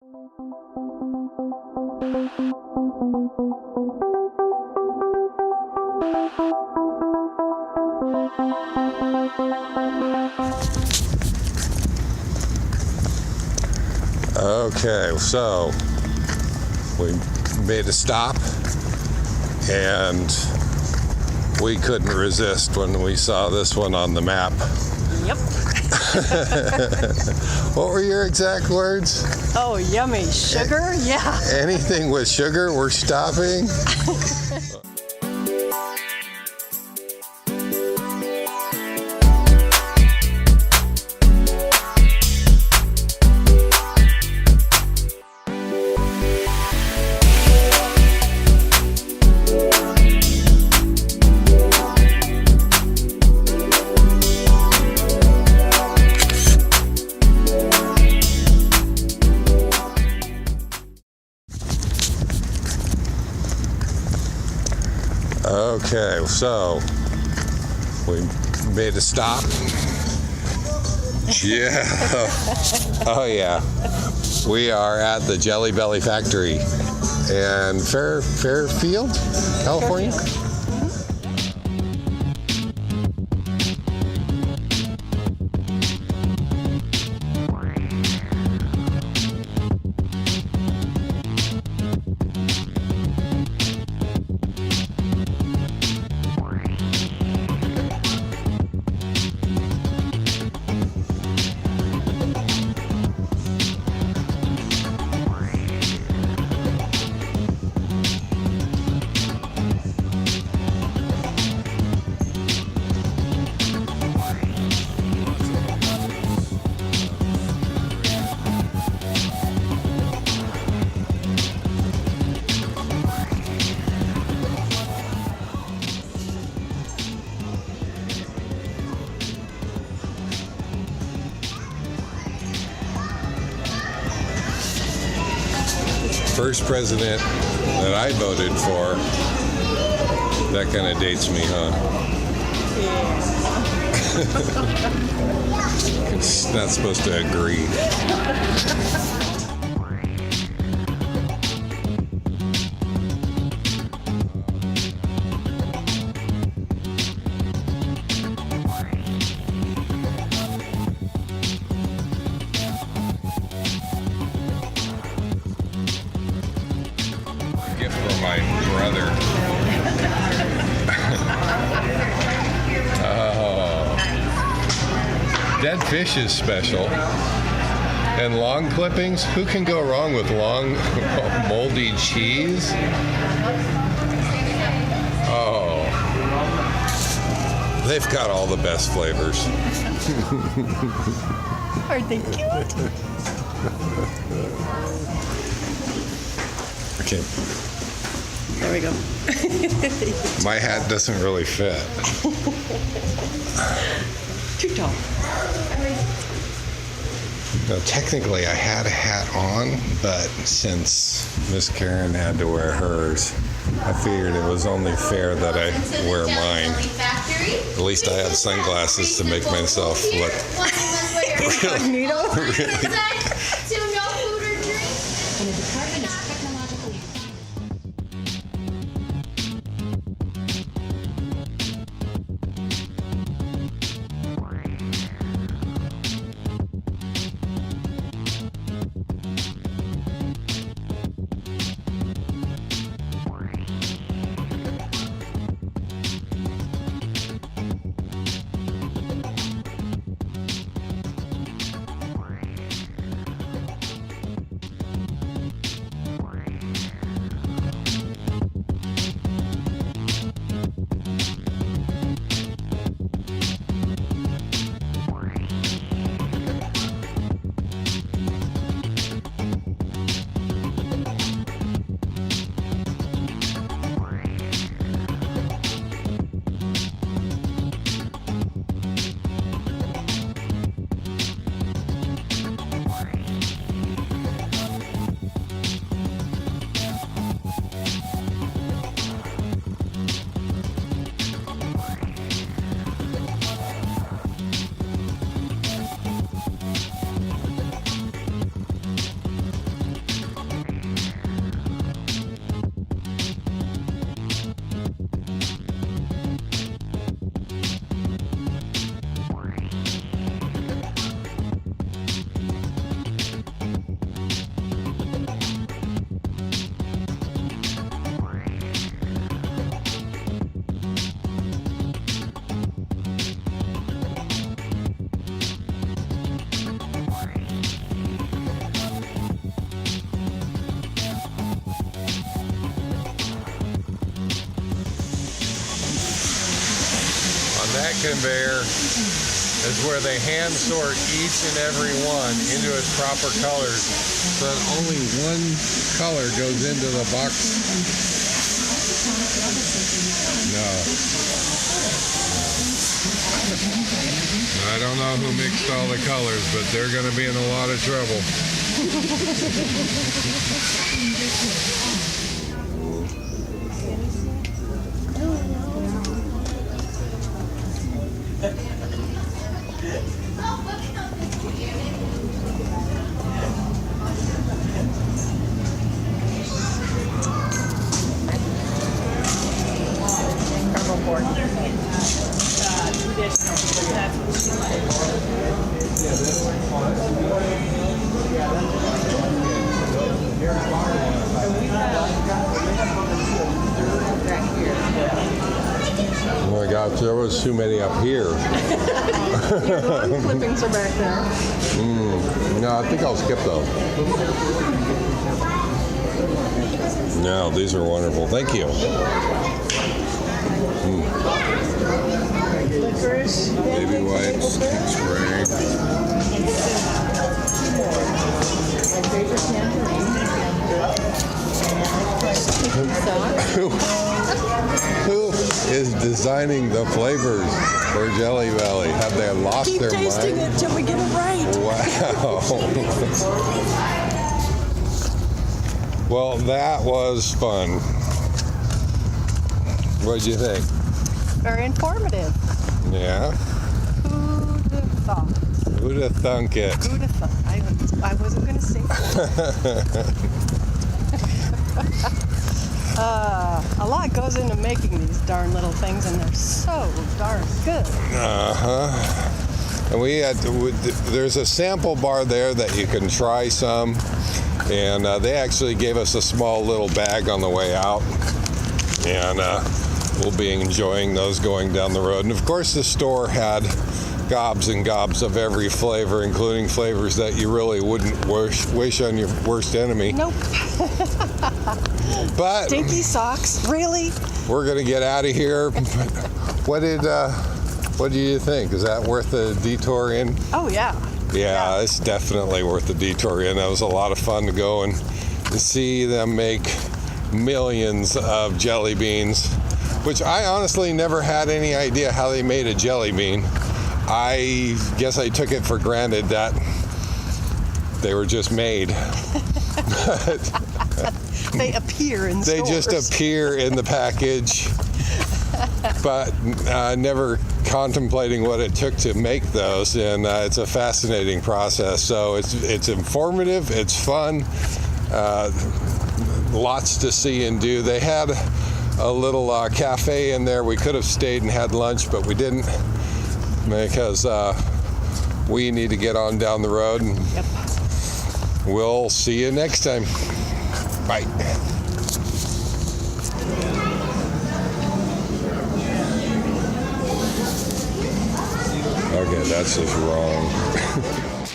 Okay, so we made a stop and we couldn't resist when we saw this one on the map. Yep. What were your exact words? Oh, yummy. Sugar? Yeah. Anything with sugar, we're stopping. Okay, so we made a stop. Yeah. Oh yeah. We are at the Jelly Belly factory in Fairfield, California. Fairfield. First president that I voted for. That kind of dates me, huh? Yeah. It's not supposed to agree. Gift for my brother. Oh. Dead fish is special. And long clippings? Who can go wrong with long, moldy cheese? Oh. They've got all the best flavors. Aren't they cute? Okay. There we go. My hat doesn't really fit. Too tall. Now, technically, I had a hat on, but since Miss Karen had to wear hers, I figured it was only fair that I wear mine. At least I have sunglasses to make myself look Incognito. really. conveyor is where they hand sort each and every one into its proper colors, so that only one color goes into the box. No. I don't know who mixed all the colors, but they're going to be in a lot of trouble. Oh my gosh, there was too many up here. Your lawn clippings are back there. No, I think I'll skip those. No, these are wonderful. Thank you. Licorice. Baby wipes, pink spray. Who is designing the flavors for Jelly Belly? Have they lost Keep their tasting mind? it till we get it right. Wow. Well, that was fun. What'd you think? Very informative. Yeah? Who'd have thought? Who'd have thunk it? Who'd have thought? I wasn't going to say that. A lot goes into making these darn little things, and they're so darn good. And there's a sample bar there that you can try some, and they actually gave us a small little bag on the way out, and we'll be enjoying those going down the road. And of course, the store had gobs and gobs of every flavor, including flavors that you really wouldn't wish on your worst enemy. Nope. But Stinky socks, really? we're gonna get out of here. What do you think? Is that worth the detour in? Oh, yeah. Yeah, it's definitely worth the detour in. That was a lot of fun to go and see them make millions of jelly beans, which I honestly never had any idea how they made a jelly bean. I guess I took it for granted that they were just made. They appear in They stores. just appear in the package, but never contemplating what it took to make those, and it's a fascinating process. So it's informative, it's fun, lots to see and do. They had a little cafe in there. We could have stayed and had lunch, but we didn't because we need to get on down the road. And Yep. we'll see you next time. Bye. Okay, that's just wrong.